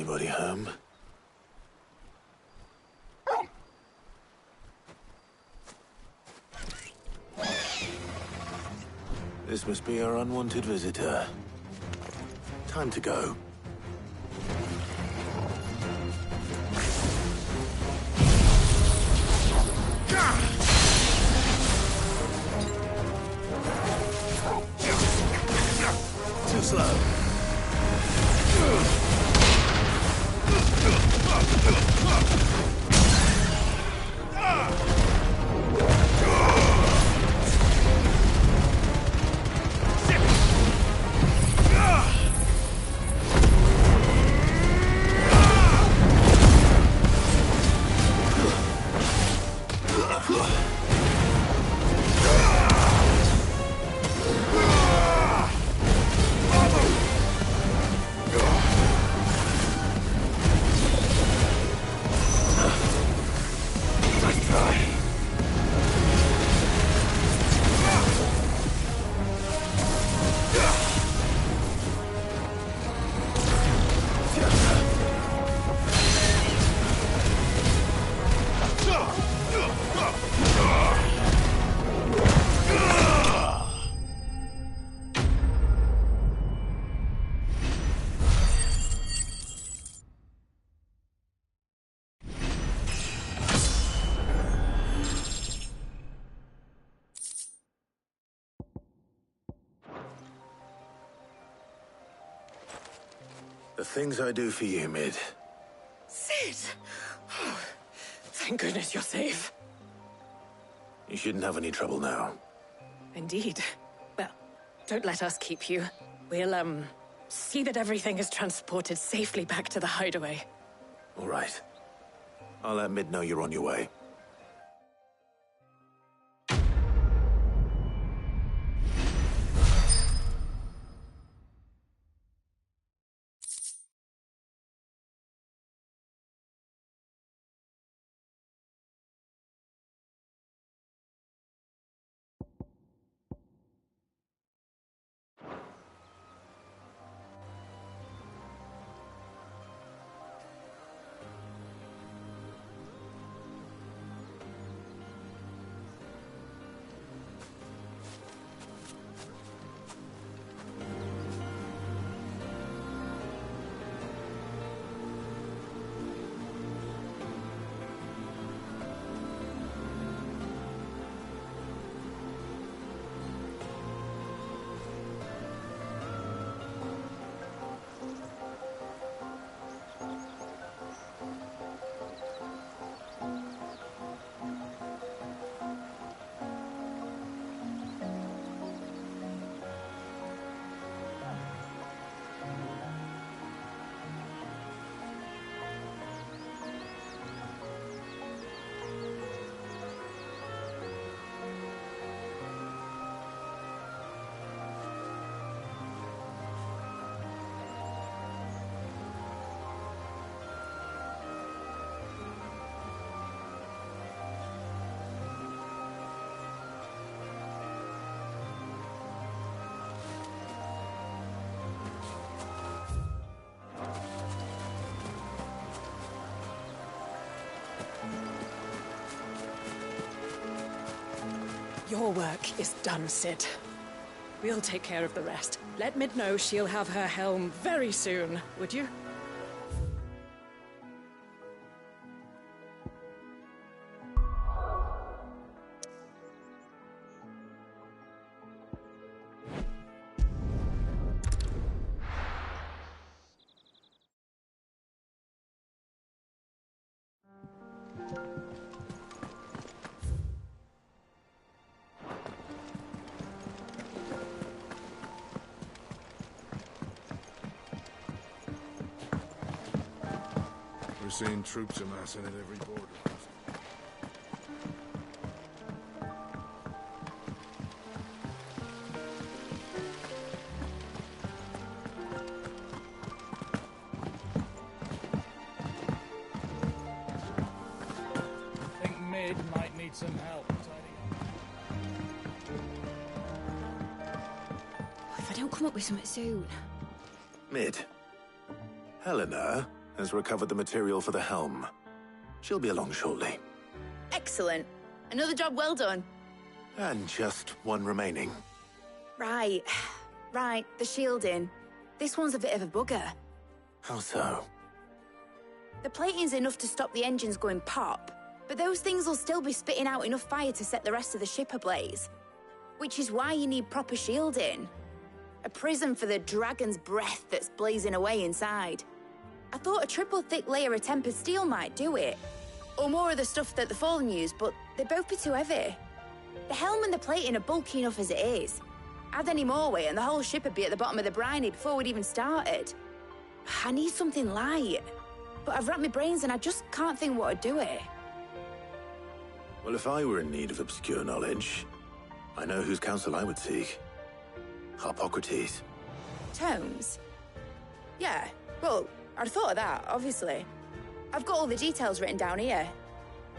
Anybody home? This must be our unwanted visitor. Time to go. Too slow. The things I do for you, Mid. Sid! Oh, thank goodness you're safe. You shouldn't have any trouble now. Indeed. Well, don't let us keep you. We'll, see that everything is transported safely back to the hideaway. All right. I'll let Mid know you're on your way. Your work is done, Sid. We'll take care of the rest. Let Mid know she'll have her helm very soon, would you? We're seeing troops amassing at every border. I think Mid might need some help tidying If I don't come up with something soon. Mid. Helena, has recovered the material for the helm. She'll be along shortly. Excellent. Another job well done. And just one remaining. Right. Right, the shielding. This one's a bit of a bugger. How so? The plating's enough to stop the engines going pop, but those things will still be spitting out enough fire to set the rest of the ship ablaze. Which is why you need proper shielding. A prism for the dragon's breath that's blazing away inside. I thought a triple thick layer of tempered steel might do it. Or more of the stuff that the Fallen use, but they'd both be too heavy. The helm and the plating are bulky enough as it is. Add any more weight and the whole ship would be at the bottom of the briny before we'd even started. I need something light. But I've racked my brains and I just can't think what would do it. Well, if I were in need of obscure knowledge, I know whose counsel I would seek. Harpocrates. Tomes? Yeah, well, I'd thought of that, obviously. I've got all the details written down here.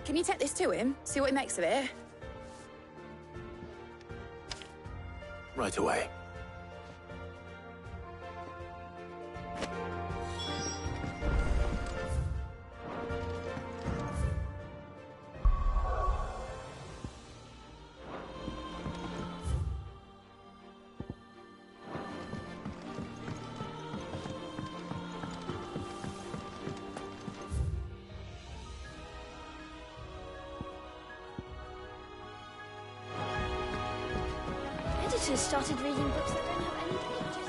Can you take this to him, see what he makes of it? Right away. Editors started reading books that don't have any pages.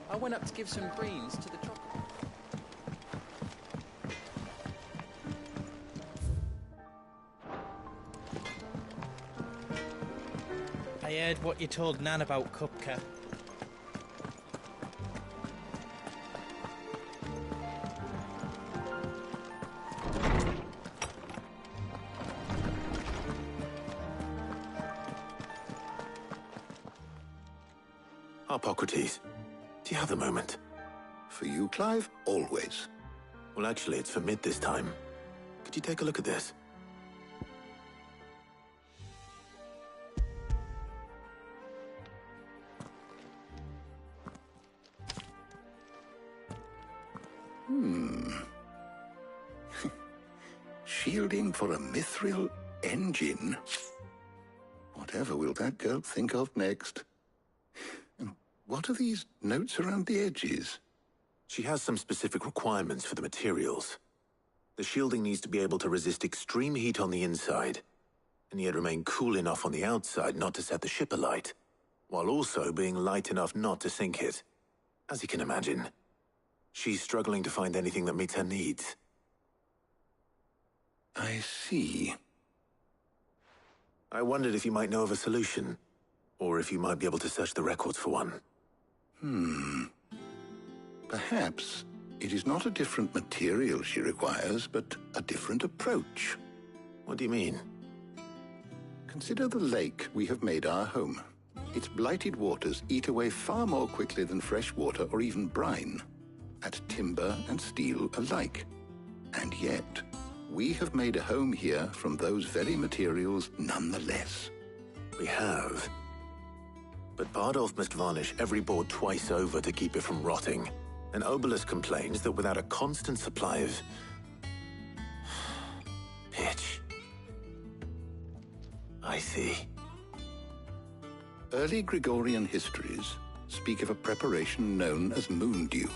I went up to give some greens to the chocolate. I heard what you told Nan about Cupca. Harpocrates, do you have a moment? For you, Clive? Always. Well, actually, it's for mid this time. Could you take a look at this? Shielding for a mithril engine? Whatever will that girl think of next? And what are these notes around the edges? She has some specific requirements for the materials. The shielding needs to be able to resist extreme heat on the inside, and yet remain cool enough on the outside not to set the ship alight, while also being light enough not to sink it. As you can imagine, she's struggling to find anything that meets her needs. I see. I wondered if you might know of a solution, or if you might be able to search the records for one. Perhaps it is not a different material she requires, but a different approach. What do you mean? Consider the lake we have made our home. Its blighted waters eat away far more quickly than fresh water or even brine, at timber and steel alike. And yet, we have made a home here from those very materials nonetheless. We have. But Bardolph must varnish every board twice over to keep it from rotting. And Obelus complains that without a constant supply of pitch. I see. Early Gregorian histories speak of a preparation known as moon dew.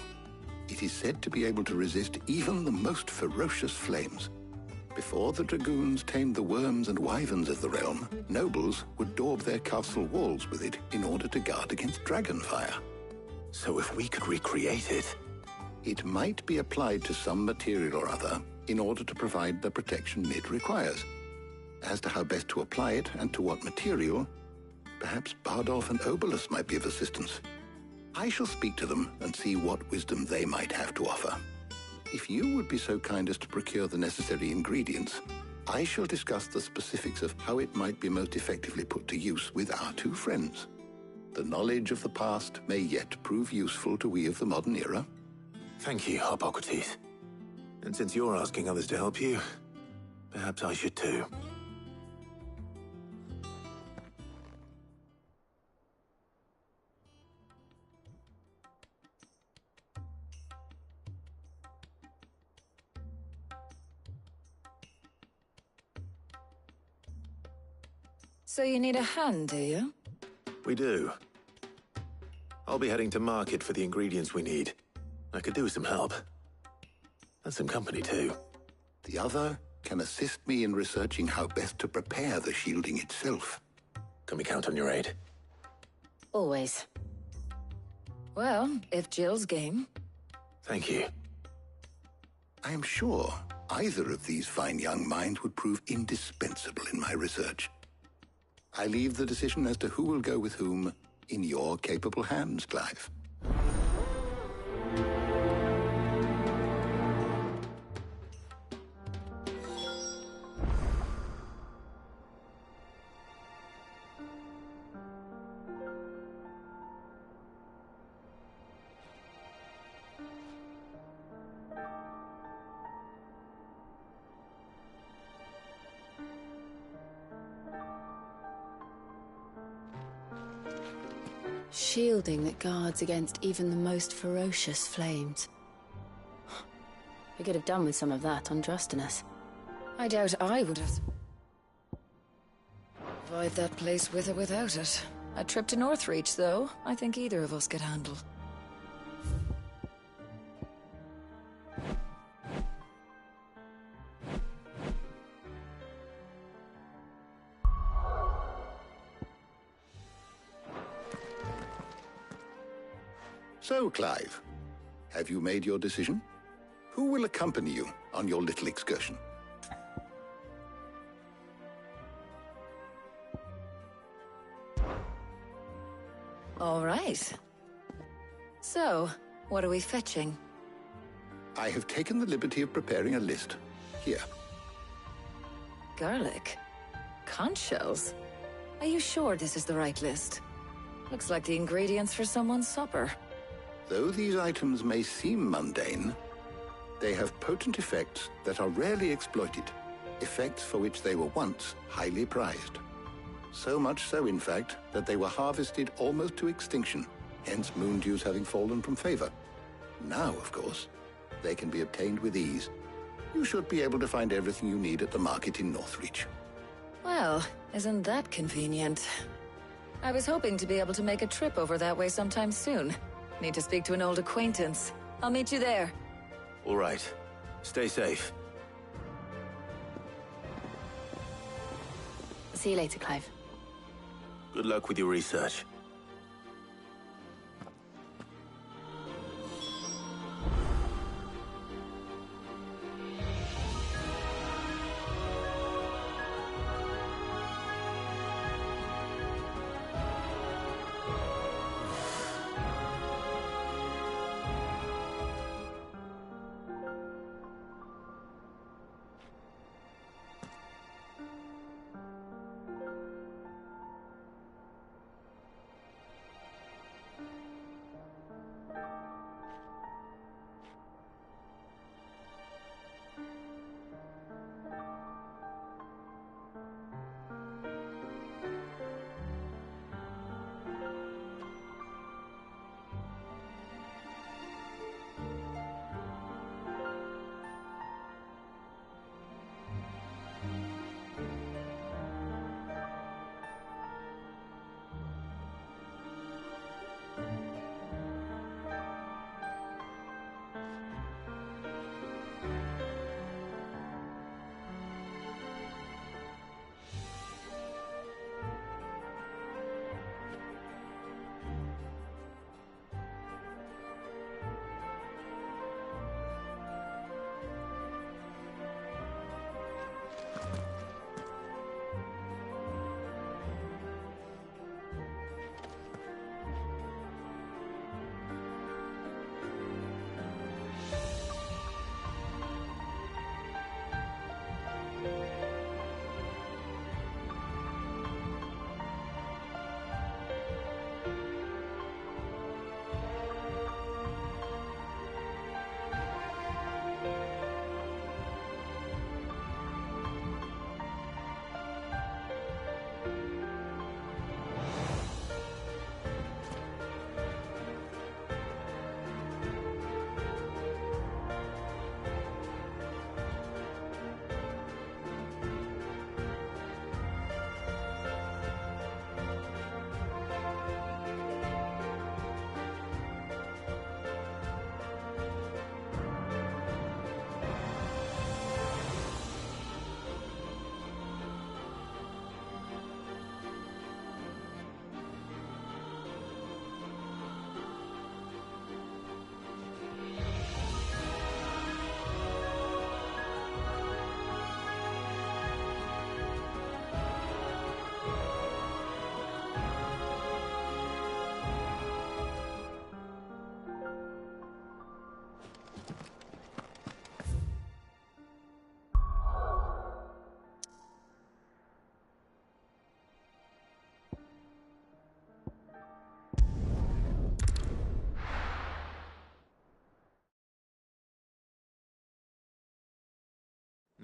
It is said to be able to resist even the most ferocious flames. Before the dragoons tamed the worms and wyverns of the realm, nobles would daub their castle walls with it in order to guard against dragon fire. So if we could recreate it... It might be applied to some material or other in order to provide the protection Mid requires. As to how best to apply it and to what material, perhaps Bardolph and Obelus might be of assistance. I shall speak to them and see what wisdom they might have to offer. If you would be so kind as to procure the necessary ingredients, I shall discuss the specifics of how it might be most effectively put to use with our two friends. The knowledge of the past may yet prove useful to we of the modern era. Thank you, Harpocrates. And since you're asking others to help you, perhaps I should too. So you need a hand, do you? We do. I'll be heading to market for the ingredients we need. I could do with some help. And some company too. The other can assist me in researching how best to prepare the shielding itself. Can we count on your aid? Always. Well, if Jill's game. Thank you. I am sure either of these fine young minds would prove indispensable in my research. I leave the decision as to who will go with whom in your capable hands, Clive. Shielding that guards against even the most ferocious flames. We could have done with some of that on Drustinus. I doubt I would have... survived that place with or without it. A trip to Northreach, though, I think either of us could handle. So, Clive, have you made your decision? Who will accompany you on your little excursion? All right. So, what are we fetching? I have taken the liberty of preparing a list. Here. Garlic? Conch shells? Are you sure this is the right list? Looks like the ingredients for someone's supper. Though these items may seem mundane, they have potent effects that are rarely exploited, effects for which they were once highly prized. So much so, in fact, that they were harvested almost to extinction, hence moon dews having fallen from favor. Now, of course, they can be obtained with ease. You should be able to find everything you need at the market in Northreach. Well, isn't that convenient? I was hoping to be able to make a trip over that way sometime soon. Need to speak to an old acquaintance. I'll meet you there. All right. Stay safe. See you later, Clive. Good luck with your research.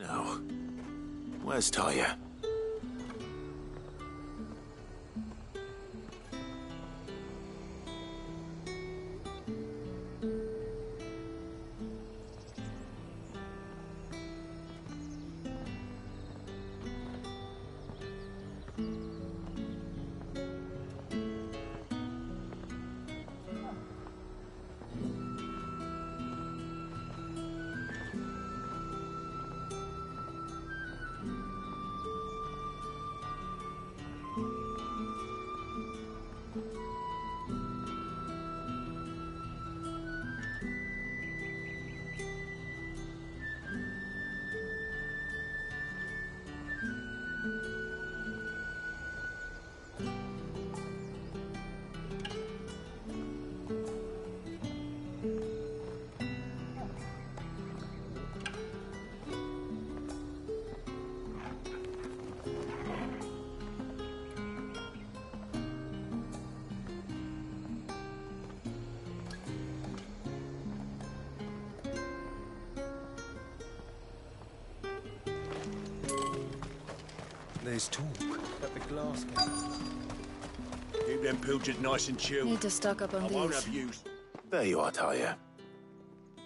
Now, where's Taya? There's talk at the glass case. Keep them pilchards nice and chilled. Need to stock up on I won't these. have use. There you are, Taya.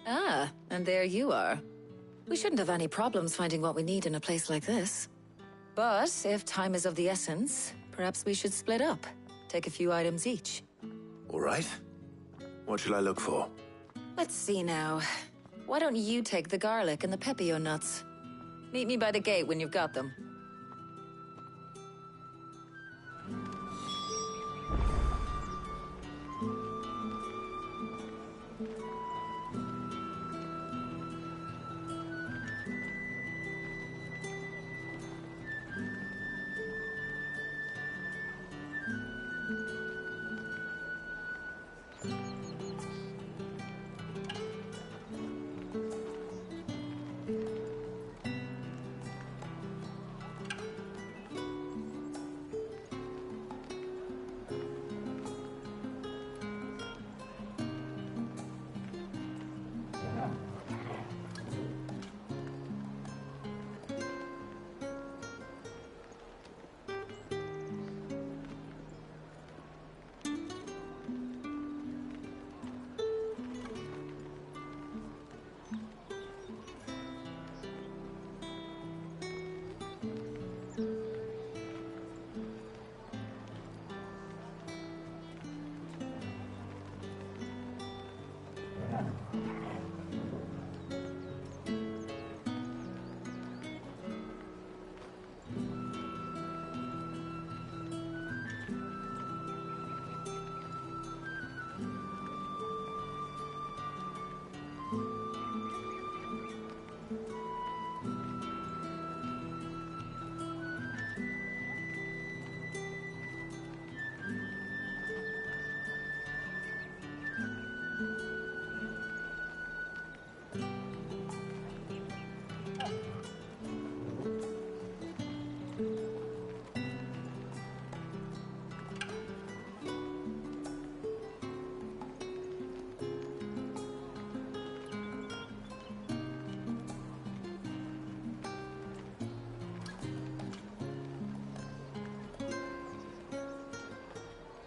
Ah, and there you are. We shouldn't have any problems finding what we need in a place like this. But if time is of the essence, perhaps we should split up. Take a few items each. All right. What should I look for? Let's see now. Why don't you take the garlic and the pepio nuts? Meet me by the gate when you've got them.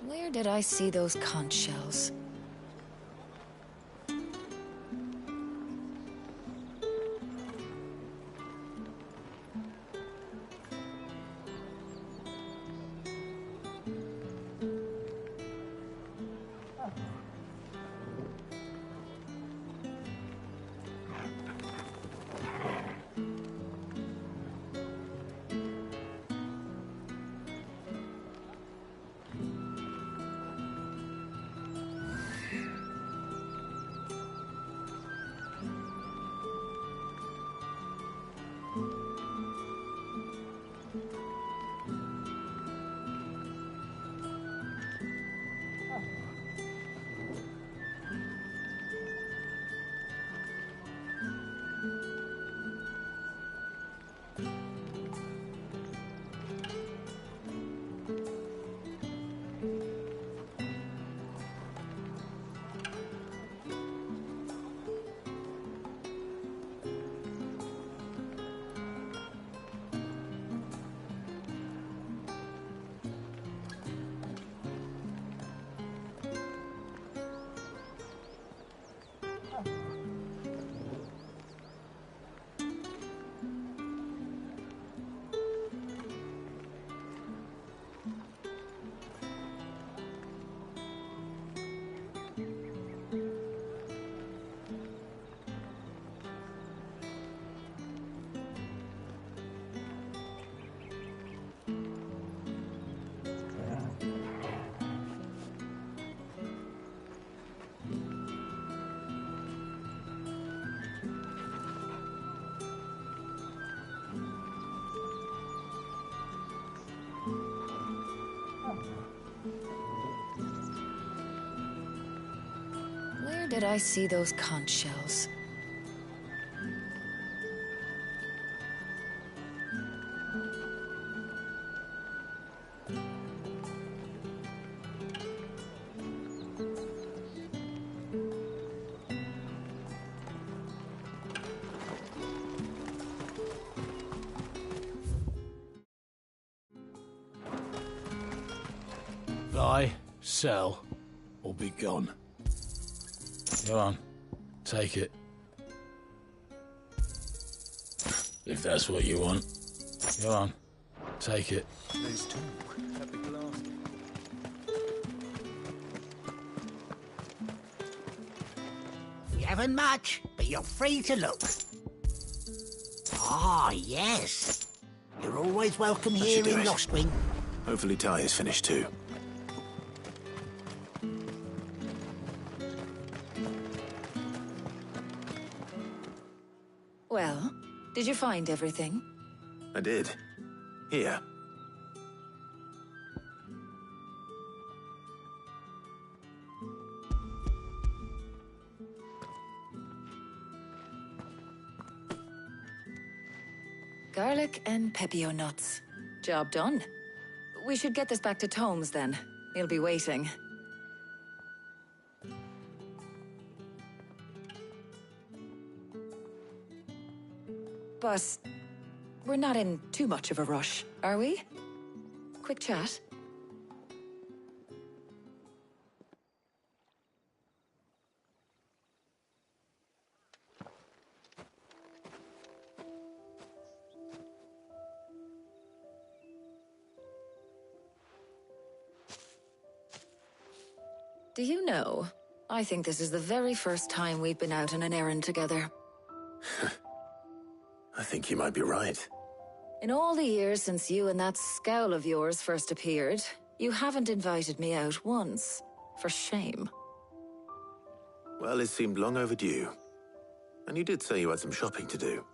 Where did I see those conch shells? Where did I see those conch shells? Buy, sell, or be gone. Go on, take it. If that's what you want. Go on, take it. There's talk at the glass. We haven't much, but you're free to look. Ah, yes. You're always welcome That here should do in it. Lostwing. Hopefully Ty is finished too. Well, did you find everything? I did. Here. Garlic and pepio nuts. Job done. We should get this back to Tomes then. He'll be waiting. But we're not in too much of a rush, are we? Quick chat. Do you know, I think this is the very first time we've been out on an errand together. I think you might be right. In all the years since you and that scowl of yours first appeared, you haven't invited me out once. For shame. Well, it seemed long overdue. And you did say you had some shopping to do.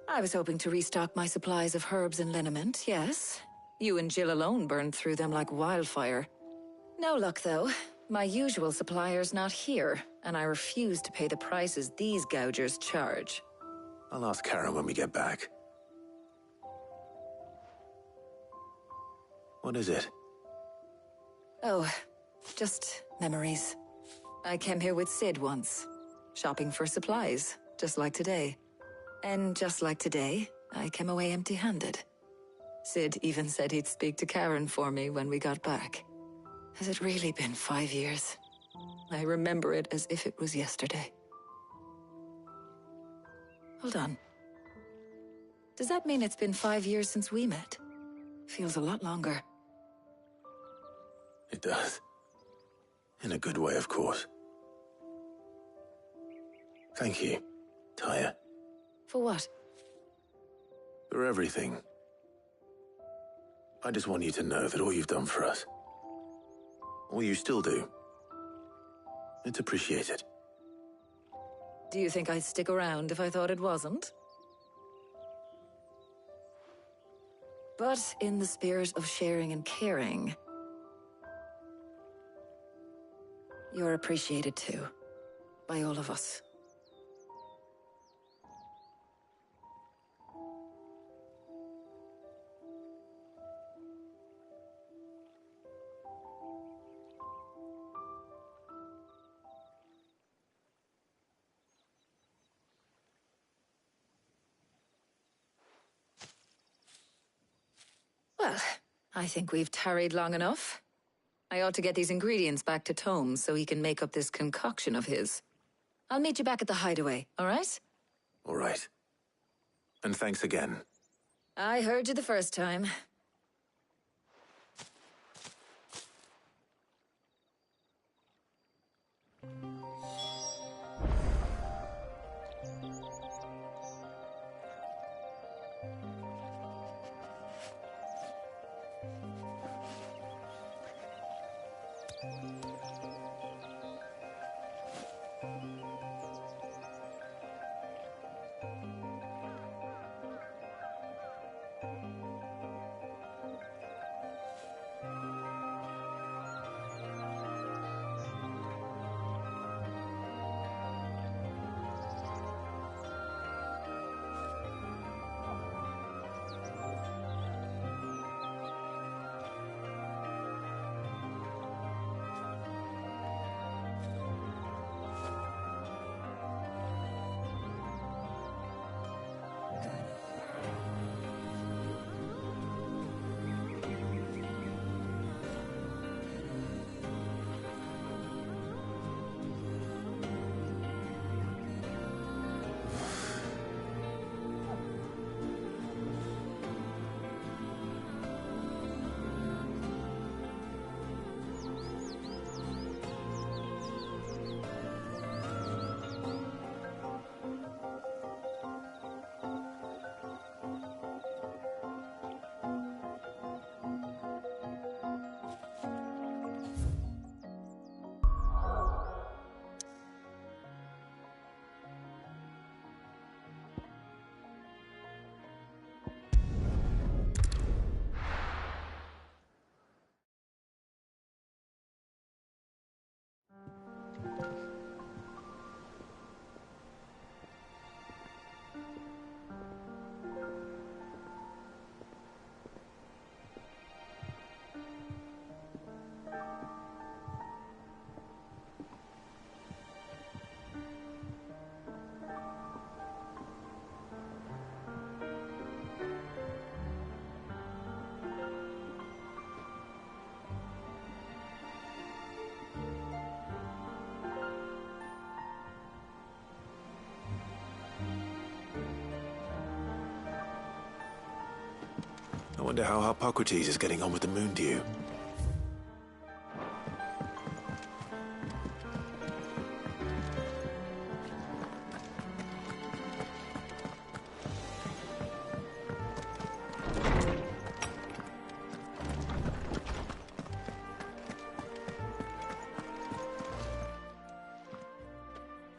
I was hoping to restock my supplies of herbs and liniment, yes. You and Jill alone burned through them like wildfire. No luck, though. My usual supplier's not here, and I refuse to pay the prices these gougers charge. I'll ask Karen when we get back. What is it? Oh, just memories. I came here with Sid once, shopping for supplies, just like today. And just like today, I came away empty-handed. Sid even said he'd speak to Karen for me when we got back. Has it really been 5 years? I remember it as if it was yesterday. Hold on. Does that mean it's been 5 years since we met? Feels a lot longer. It does. In a good way, of course. Thank you, Tyre. For what? For everything. I just want you to know that all you've done for us, all you still do, it's appreciated. Do you think I'd stick around if I thought it wasn't? But in the spirit of sharing and caring, you're appreciated too, by all of us. Well, I think we've tarried long enough. I ought to get these ingredients back to Tomes so he can make up this concoction of his. I'll meet you back at the hideaway, all right? All right. And thanks again. I heard you the first time. Wonder how Hippocrates is getting on with the moon dew.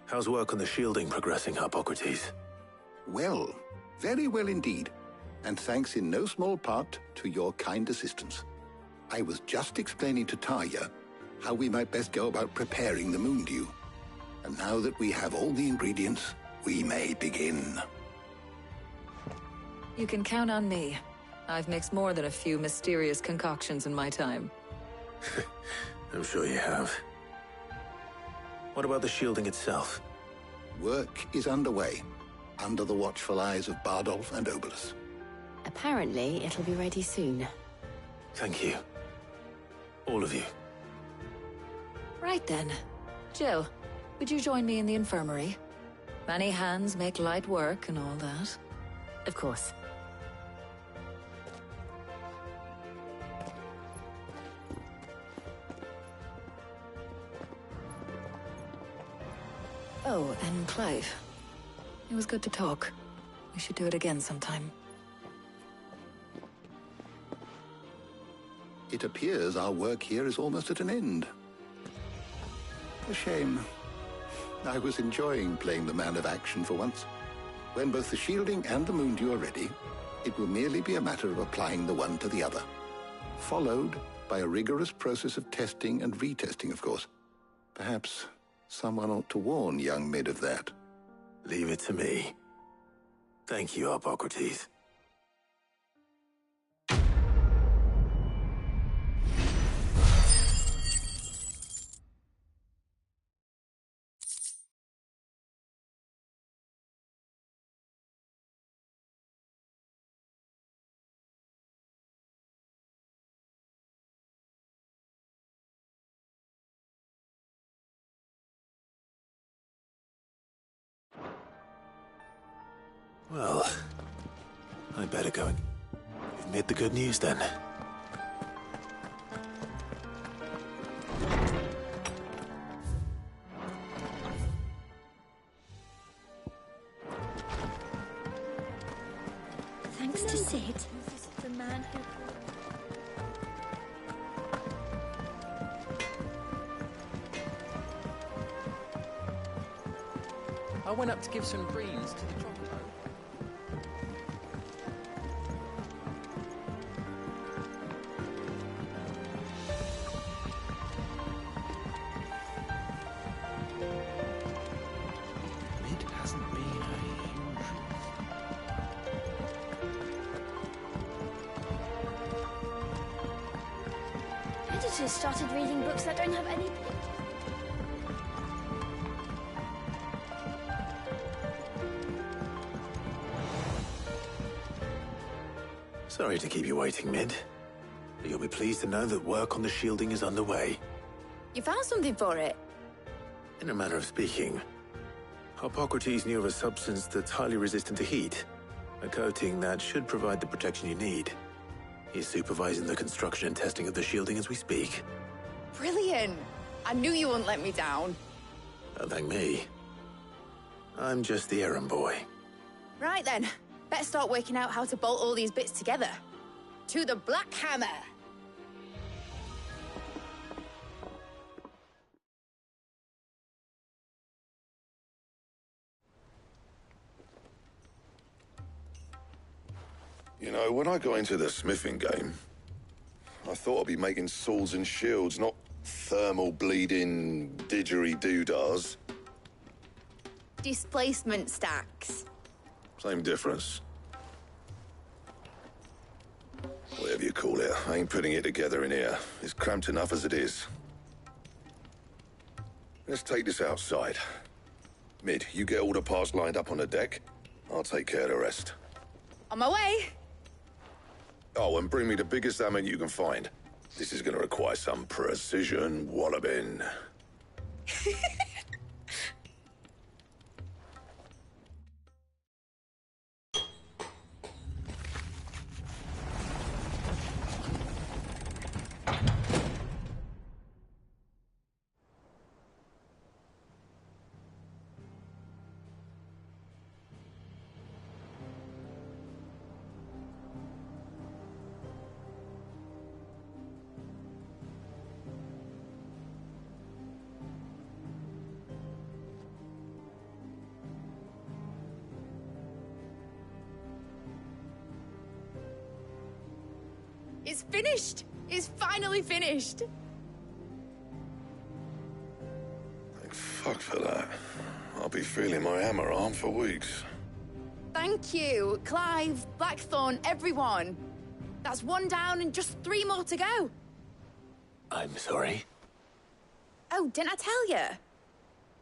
How's work on the shielding progressing, Hippocrates? Well, very well indeed. And thanks in no small part to your kind assistance. I was just explaining to Tarja how we might best go about preparing the moon dew. And now that we have all the ingredients, we may begin. You can count on me. I've mixed more than a few mysterious concoctions in my time. I'm sure you have. What about the shielding itself? Work is underway, under the watchful eyes of Bardolph and Obolus. Apparently, it'll be ready soon. Thank you. All of you. Right then. Jill, would you join me in the infirmary? Many hands make light work and all that. Of course. Oh, and Clive. It was good to talk. We should do it again sometime. It appears our work here is almost at an end. A shame. I was enjoying playing the man of action for once. When both the shielding and the moon dew are ready, it will merely be a matter of applying the one to the other. Followed by a rigorous process of testing and retesting, of course. Perhaps someone ought to warn young Mid of that. Leave it to me. Thank you, Hippocrates. Well, I better go and give Mid the good news then. Thanks to Sid, the man who... I went up to give some greens to the chocobo. Mid hasn't been her usual. Editors started reading books that don't have any... Sorry to keep you waiting, Mid. But you'll be pleased to know that work on the shielding is underway. You found something for it? In a manner of speaking, Hippocrates knew of a substance that's highly resistant to heat, a coating that should provide the protection you need. He's supervising the construction and testing of the shielding as we speak. Brilliant! I knew you wouldn't let me down. Don't thank me. I'm just the errand boy. Right then, better start working out how to bolt all these bits together. To the Black Hammer! You know, when I got into the smithing game, I thought I'd be making swords and shields, not thermal bleeding didgeridoo-dahs. Displacement stacks. Same difference. Whatever you call it, I ain't putting it together in here. It's cramped enough as it is. Let's take this outside. Mid, you get all the parts lined up on the deck. I'll take care of the rest. On my way! Oh, and bring me the biggest hammer you can find. This is gonna require some precision walloping. It's finished! It's finally finished! Thank fuck for that. I'll be feeling my hammer arm for weeks. Thank you, Clive, Blackthorn, everyone. That's one down and just 3 more to go. I'm sorry. Oh, didn't I tell you?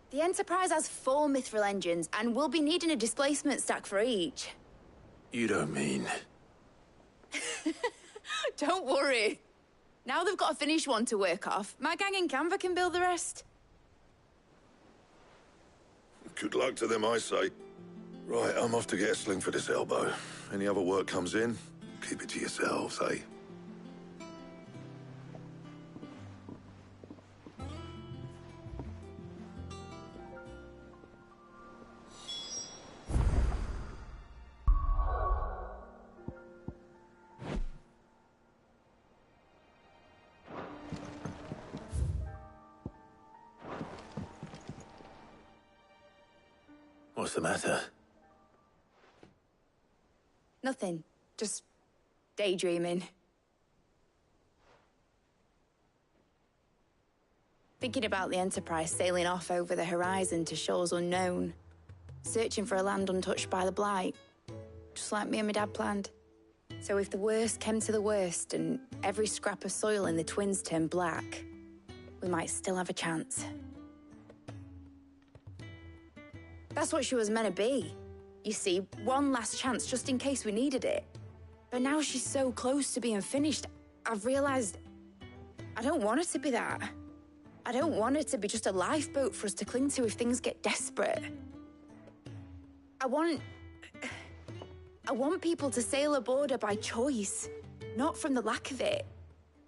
The Enterprise has 4 mithril engines, and we'll be needing a displacement stack for each. You don't mean... Don't worry. Now they've got a finished one to work off, my gang in Canva can build the rest. Good luck to them, I say. Right, I'm off to get a sling for this elbow. Any other work comes in, keep it to yourselves, eh? What's the matter? Nothing. Just daydreaming. Thinking about the Enterprise sailing off over the horizon to shores unknown. Searching for a land untouched by the Blight. Just like me and my dad planned. So if the worst came to the worst and every scrap of soil in the Twins turned black, we might still have a chance. That's what she was meant to be. You see, one last chance just in case we needed it. But now she's so close to being finished, I've realized I don't want her to be that. I don't want her to be just a lifeboat for us to cling to if things get desperate. I want people to sail aboard her by choice, not from the lack of it.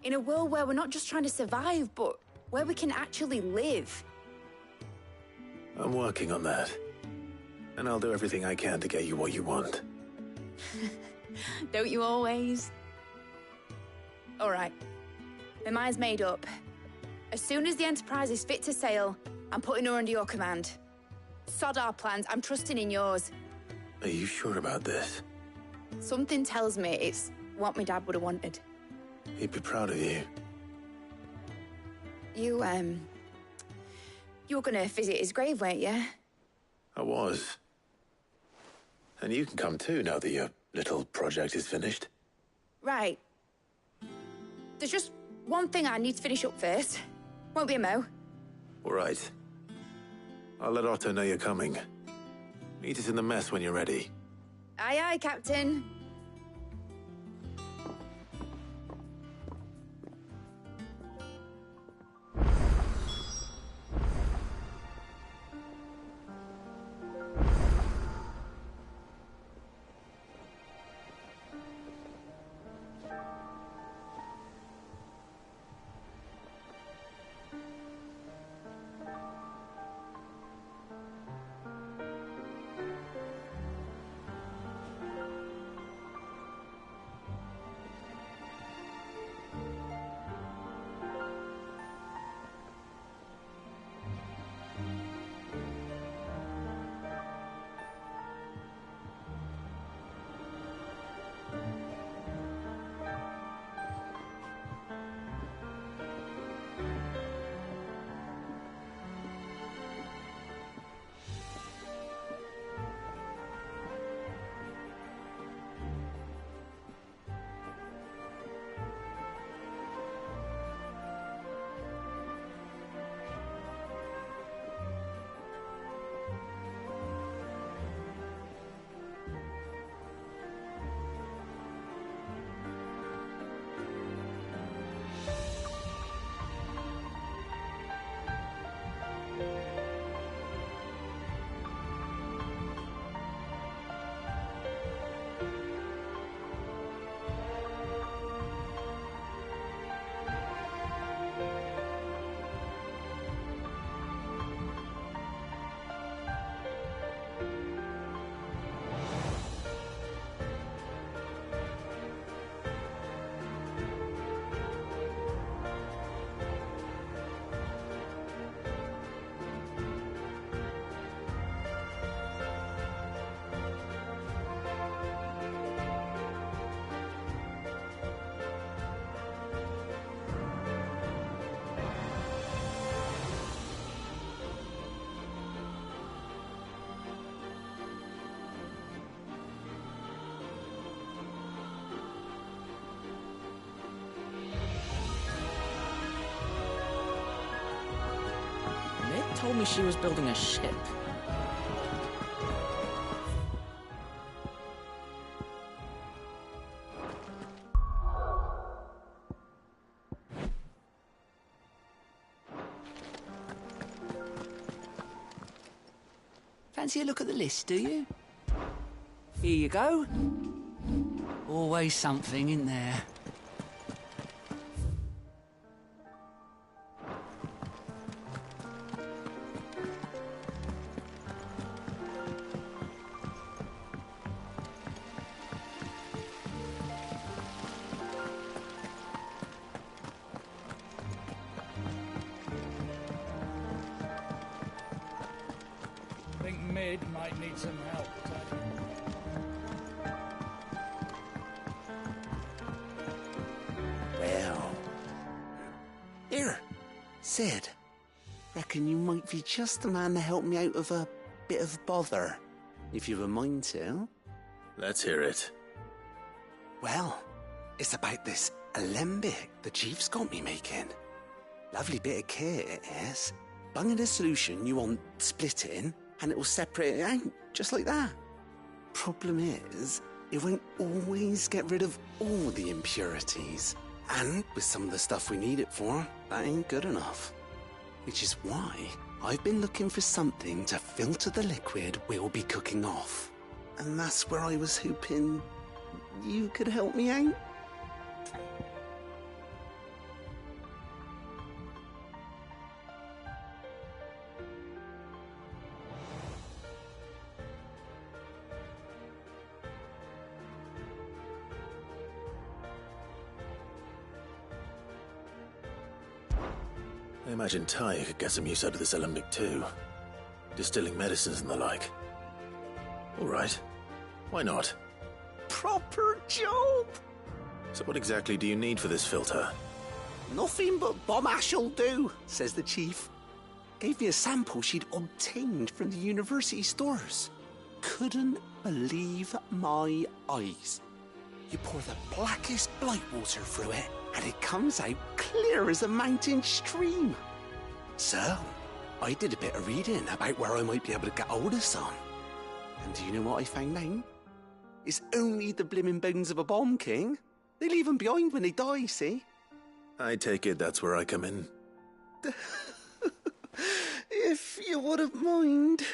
In a world where we're not just trying to survive, but where we can actually live. I'm working on that. And I'll do everything I can to get you what you want. Don't you always? All right. My mind's made up. As soon as the Enterprise is fit to sail, I'm putting her under your command. Sod our plans, I'm trusting in yours. Are you sure about this? Something tells me it's what my dad would have wanted. He'd be proud of you. You were gonna visit his grave, weren't you? I was. And you can come too now that your little project is finished. Right. There's just one thing I need to finish up first. Won't be a mo. All right. I'll let Otto know you're coming. Meet us in the mess when you're ready. Aye, aye, Captain. told me she was building a ship. Fancy a look at the list, do you? Here you go. Always something in there. I think Mid might need some help. Well. Here, Sid. Reckon you might be just the man to help me out of a bit of bother, if you've a mind to. Let's hear it. Well, it's about this alembic the chief's got me making. Lovely bit of kit it is. Bung in a solution you want splitting, and it will separate it out, just like that. Problem is, it won't always get rid of all the impurities. And with some of the stuff we need it for, that ain't good enough. Which is why I've been looking for something to filter the liquid we'll be cooking off. And that's where I was hoping you could help me out. I imagine Ty could get some use out of this alembic too. Distilling medicines and the like. All right. Why not? Proper job! So what exactly do you need for this filter? Nothing but bomb ash'll do, says the chief. Gave me a sample she'd obtained from the university stores. Couldn't believe my eyes. You pour the blackest blight water through it, and it comes out clear as a mountain stream. So, I did a bit of reading about where I might be able to get hold of some. And do you know what I found out? It's only the blimmin' bones of a bomb king. They leave them behind when they die, see? I take it that's where I come in. If you wouldn't mind.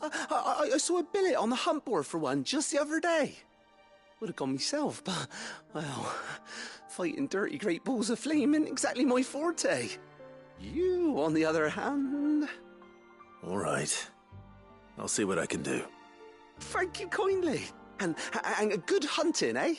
I saw a billet on the hunt board for one just the other day. Would have gone myself, but, well, fighting dirty great balls of flame ain't exactly my forte. You, on the other hand... All right. I'll see what I can do. Thank you kindly. And a good hunting, eh?